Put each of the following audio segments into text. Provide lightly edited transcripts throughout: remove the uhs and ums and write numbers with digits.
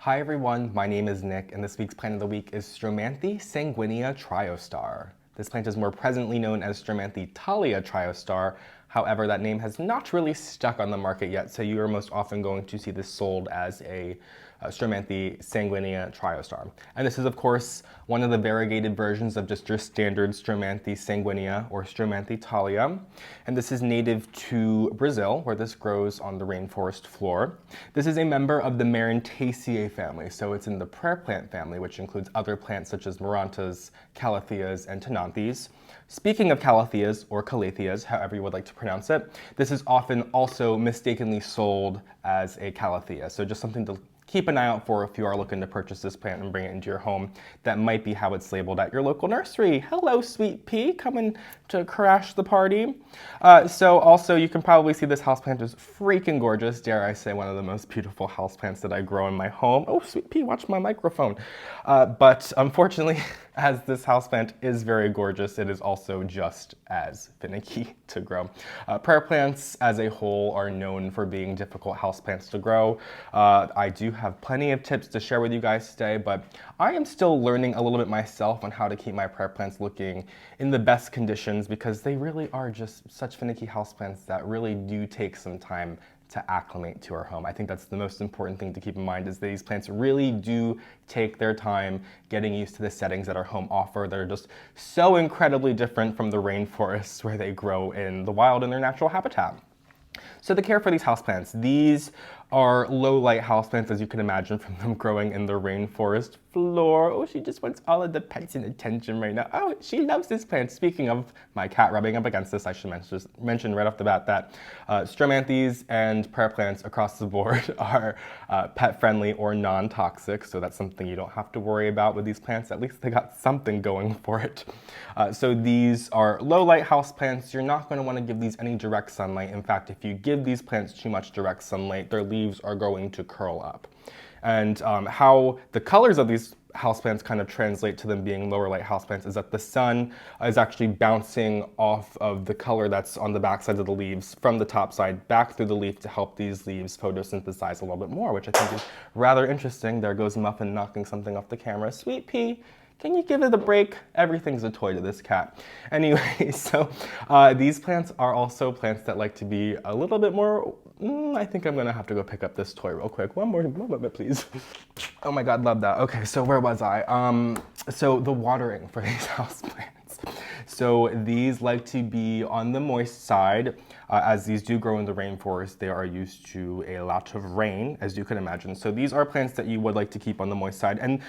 Hi everyone, my name is Nick, and this week's plant of the week is Stromanthe sanguinea Triostar. This plant is more presently known as Stromanthe thalia Triostar. However, that name has not really stuck on the market yet, so you are most often going to see this sold as a Stromanthe sanguinea Triostar. And this is, of course, one of the variegated versions of just your standard Stromanthe sanguinea or Stromanthe thalia. And this is native to Brazil, where this grows on the rainforest floor. This is a member of the Marantaceae family, so it's in the prayer plant family, which includes other plants such as Marantas, Calatheas, and Tenanthes. Speaking of Calatheas, or Calatheas, however you would like to pronounce it, this is often also mistakenly sold as a Calathea. So just something to keep an eye out for if you are looking to purchase this plant and bring it into your home. That might be how it's labeled at your local nursery. Hello, sweet pea, coming to crash the party. So also you can probably see this houseplant is freaking gorgeous. Dare I say one of the most beautiful houseplants that I grow in my home. Oh, sweet pea, watch my microphone. But unfortunately, as this houseplant is very gorgeous, it is also just as finicky to grow. Prayer plants as a whole are known for being difficult houseplants to grow. I do have plenty of tips to share with you guys today, but I am still learning a little bit myself on how to keep my prayer plants looking in the best conditions, because they really are just such finicky houseplants that really do take some time to acclimate to our home. I think that's the most important thing to keep in mind, is these plants really do take their time getting used to the settings that our home offer. They're just so incredibly different from the rainforests where they grow in the wild in their natural habitat. So the care for these houseplants. These are low light houseplants, as you can imagine from them growing in the rainforest floor. Oh, she just wants all of the pets and attention right now. Oh, she loves this plant. Speaking of my cat rubbing up against this, I should mention right off the bat that stromanthes and prayer plants across the board are pet friendly or non-toxic. So that's something you don't have to worry about with these plants. At least they got something going for it. So these are low light houseplants. You're not going to want to give these any direct sunlight. In fact, if you give these plants too much direct sunlight, their leaves are going to curl up. And how the colors of these houseplants kind of translate to them being lower light houseplants is that the sun is actually bouncing off of the color that's on the backside of the leaves from the top side back through the leaf to help these leaves photosynthesize a little bit more, which I think is rather interesting. There goes Muffin knocking something off the camera. Sweet pea, can you give it a break? Everything's a toy to this cat. Anyway, so these plants are also plants that like to be a little bit more, I think I'm gonna have to go pick up this toy real quick. One more moment, please. Oh my God, love that. Okay, so where was I? So the watering for these houseplants. So these like to be on the moist side. As these do grow in the rainforest, they are used to a lot of rain, as you can imagine. So these are plants that you would like to keep on the moist side. And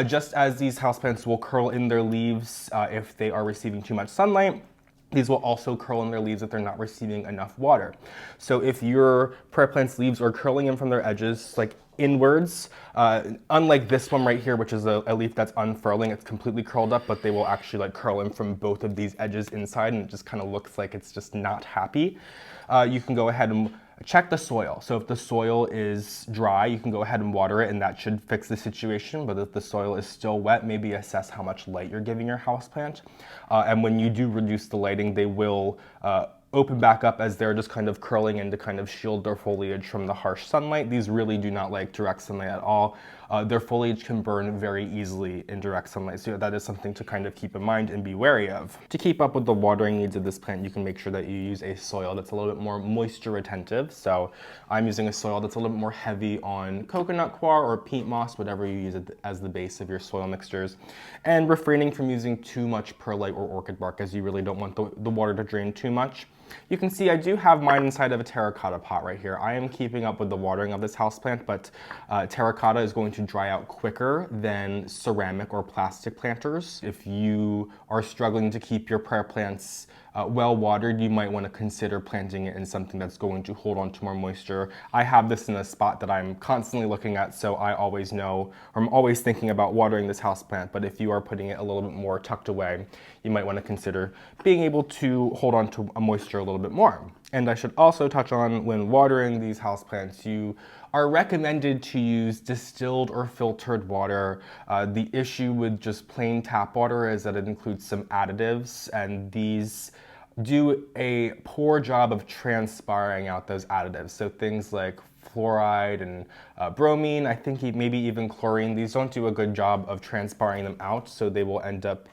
just as these houseplants will curl in their leaves if they are receiving too much sunlight, these will also curl in their leaves if they're not receiving enough water. So if your prayer plant's leaves are curling in from their edges, like inwards, unlike this one right here, which is a leaf that's unfurling, it's completely curled up, but they will actually like curl in from both of these edges inside, and it just kind of looks like it's just not happy. You can go ahead and check the soil. So if the soil is dry, you can go ahead and water it, and that should fix the situation. But if the soil is still wet, maybe assess how much light you're giving your houseplant. And when you do reduce the lighting, they will open back up as they're just kind of curling in to kind of shield their foliage from the harsh sunlight. These really do not like direct sunlight at all. Their foliage can burn very easily in direct sunlight, so that is something to kind of keep in mind and be wary of. To keep up with the watering needs of this plant, you can make sure that you use a soil that's a little bit more moisture retentive. So I'm using a soil that's a little bit more heavy on coconut coir or peat moss, whatever you use as the base of your soil mixtures, and refraining from using too much perlite or orchid bark, as you really don't want the water to drain too much. You can see I do have mine inside of a terracotta pot right here. I am keeping up with the watering of this houseplant, but terracotta is going to dry out quicker than ceramic or plastic planters. If you are struggling to keep your prayer plants well watered, you might want to consider planting it in something that's going to hold on to more moisture. I have this in a spot that I'm constantly looking at, so I always know, or I'm always thinking about watering this houseplant. But if you are putting it a little bit more tucked away, you might want to consider being able to hold on to a moisture a little bit more. And I should also touch on, when watering these houseplants, you are recommended to use distilled or filtered water. The issue with just plain tap water is that it includes some additives, and these do a poor job of transpiring out those additives. So things like fluoride and bromine, I think maybe even chlorine. These don't do a good job of transpiring them out, so they will end up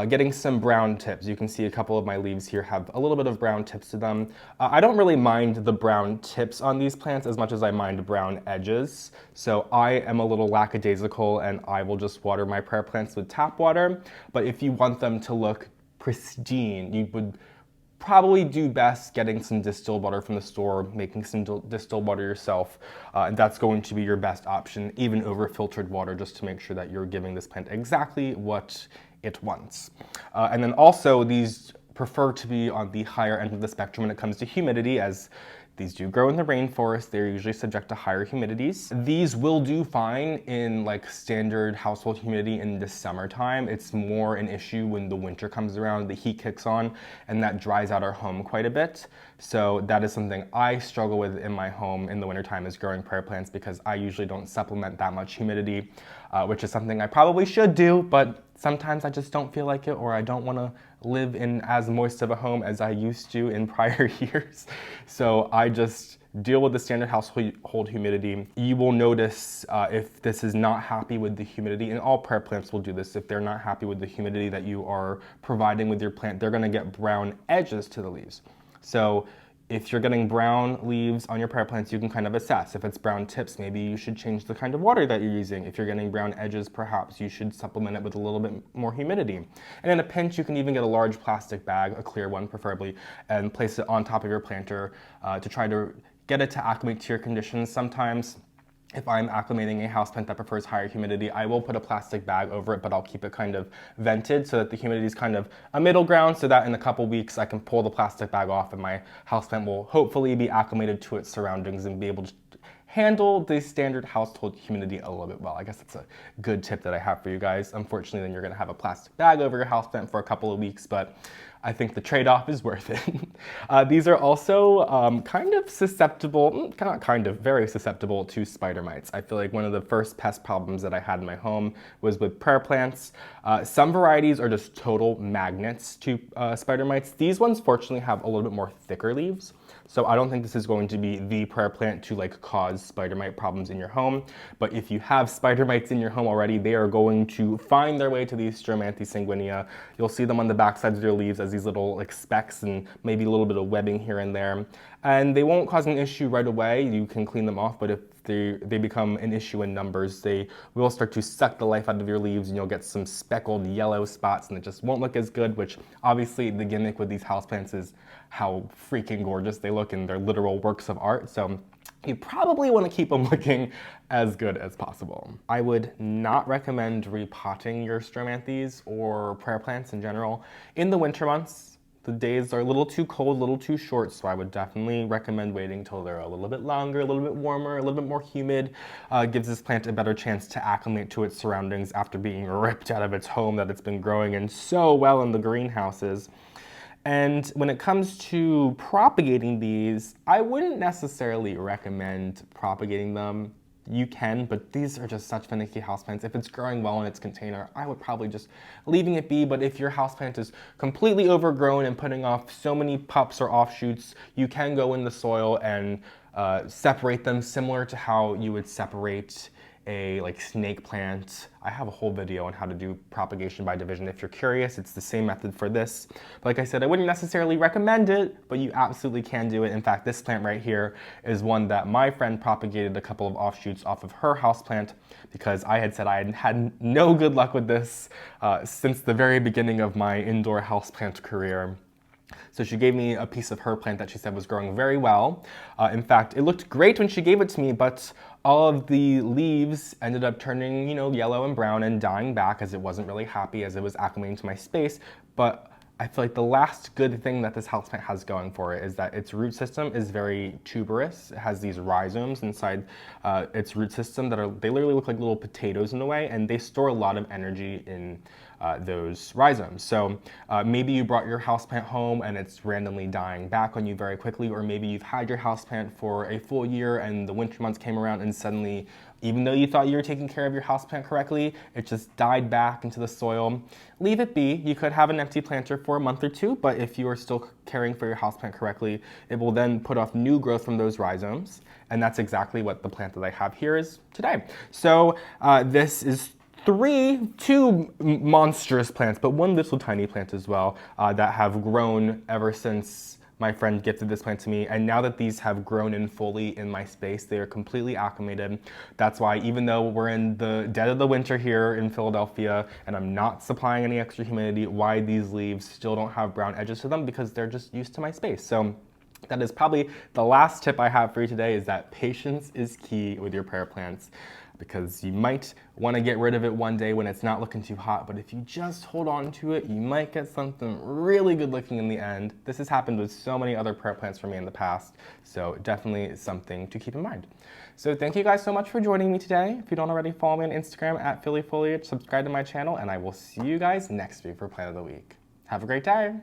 getting some brown tips. You can see a couple of my leaves here have a little bit of brown tips to them. I don't really mind the brown tips on these plants as much as I mind brown edges. So I am a little lackadaisical and I will just water my prayer plants with tap water. But if you want them to look pristine, you would probably do best getting some distilled water from the store, making some distilled water yourself, and that's going to be your best option, even over filtered water, just to make sure that you're giving this plant exactly what it wants. And then also, these prefer to be on the higher end of the spectrum when it comes to humidity, as these do grow in the rainforest. They're usually subject to higher humidities. These will do fine in like standard household humidity in the summertime. It's more an issue when the winter comes around, the heat kicks on, and that dries out our home quite a bit. So that is something I struggle with in my home in the wintertime, is growing prayer plants, because I usually don't supplement that much humidity, which is something I probably should do, but sometimes I just don't feel like it, or I don't want to live in as moist of a home as I used to in prior years. So I just deal with the standard household humidity. You will notice if this is not happy with the humidity, and all prayer plants will do this, if they're not happy with the humidity that you are providing with your plant, they're going to get brown edges to the leaves. So if you're getting brown leaves on your prayer plants, you can kind of assess. If it's brown tips, maybe you should change the kind of water that you're using. If you're getting brown edges, perhaps you should supplement it with a little bit more humidity. And in a pinch, you can even get a large plastic bag, a clear one preferably, and place it on top of your planter to try to get it to acclimate to your conditions. Sometimes, if I'm acclimating a houseplant that prefers higher humidity, I will put a plastic bag over it, but I'll keep it kind of vented so that the humidity is kind of a middle ground, so that in a couple weeks I can pull the plastic bag off and my houseplant will hopefully be acclimated to its surroundings and be able to handle the standard household humidity a little bit well. I guess that's a good tip that I have for you guys. Unfortunately, then you're gonna have a plastic bag over your houseplant for a couple of weeks, but I think the trade-off is worth it. These are also kind of susceptible, very susceptible to spider mites. I feel like one of the first pest problems that I had in my home was with prayer plants. Some varieties are just total magnets to spider mites. These ones fortunately have a little bit more thicker leaves, so I don't think this is going to be the prayer plant to like cause spider mite problems in your home. But if you have spider mites in your home already, they are going to find their way to these Stromanthe sanguinea. You'll see them on the back sides of your leaves as these little like specks and maybe a little bit of webbing here and there. And they won't cause an issue right away. You can clean them off, but if they become an issue in numbers, they will start to suck the life out of your leaves, and you'll get some speckled yellow spots, and it just won't look as good, which obviously the gimmick with these houseplants is how freaking gorgeous they look, and they're literal works of art. So you probably want to keep them looking as good as possible. I would not recommend repotting your Stromanthes or prayer plants in general in the winter months. The days are a little too cold, a little too short, so I would definitely recommend waiting till they're a little bit longer, a little bit warmer, a little bit more humid. Gives this plant a better chance to acclimate to its surroundings after being ripped out of its home that it's been growing in so well in the greenhouses. And when it comes to propagating these, I wouldn't necessarily recommend propagating them. You can, but these are just such finicky houseplants. If it's growing well in its container, I would probably just leaving it be. But if your houseplant is completely overgrown and putting off so many pups or offshoots, you can go in the soil and separate them, similar to how you would separate a like snake plant. I have a whole video on how to do propagation by division. If you're curious, it's the same method for this. But like I said, I wouldn't necessarily recommend it, but you absolutely can do it. In fact, this plant right here is one that my friend propagated a couple of offshoots off of her houseplant, because I had said I had had no good luck with this since the very beginning of my indoor houseplant career. So she gave me a piece of her plant that she said was growing very well. In fact, it looked great when she gave it to me, but all of the leaves ended up turning, yellow and brown and dying back, as it wasn't really happy as it was acclimating to my space. But I feel like the last good thing that this houseplant has going for it is that its root system is very tuberous. It has these rhizomes inside its root system they literally look like little potatoes in a way, and they store a lot of energy in those rhizomes. So maybe you brought your houseplant home and it's randomly dying back on you very quickly, or maybe you've had your houseplant for a full year and the winter months came around and suddenly Even though you thought you were taking care of your houseplant correctly, it just died back into the soil. Leave it be. You could have an empty planter for a month or two, but if you are still caring for your houseplant correctly, it will then put off new growth from those rhizomes. And that's exactly what the plant that I have here is today. So this is two monstrous plants, but one little tiny plant as well that have grown ever since my friend gifted this plant to me, and now that these have grown in fully in my space, they are completely acclimated. That's why even though we're in the dead of the winter here in Philadelphia and I'm not supplying any extra humidity, why these leaves still don't have brown edges to them, because they're just used to my space. So that is probably the last tip I have for you today, is that patience is key with your prayer plants, because you might want to get rid of it one day when it's not looking too hot, but if you just hold on to it, you might get something really good looking in the end. This has happened with so many other prayer plants for me in the past, so definitely something to keep in mind. So thank you guys so much for joining me today. If you don't already, follow me on Instagram at PhillyFoliage, subscribe to my channel, and I will see you guys next week for Plant of the Week. Have a great day.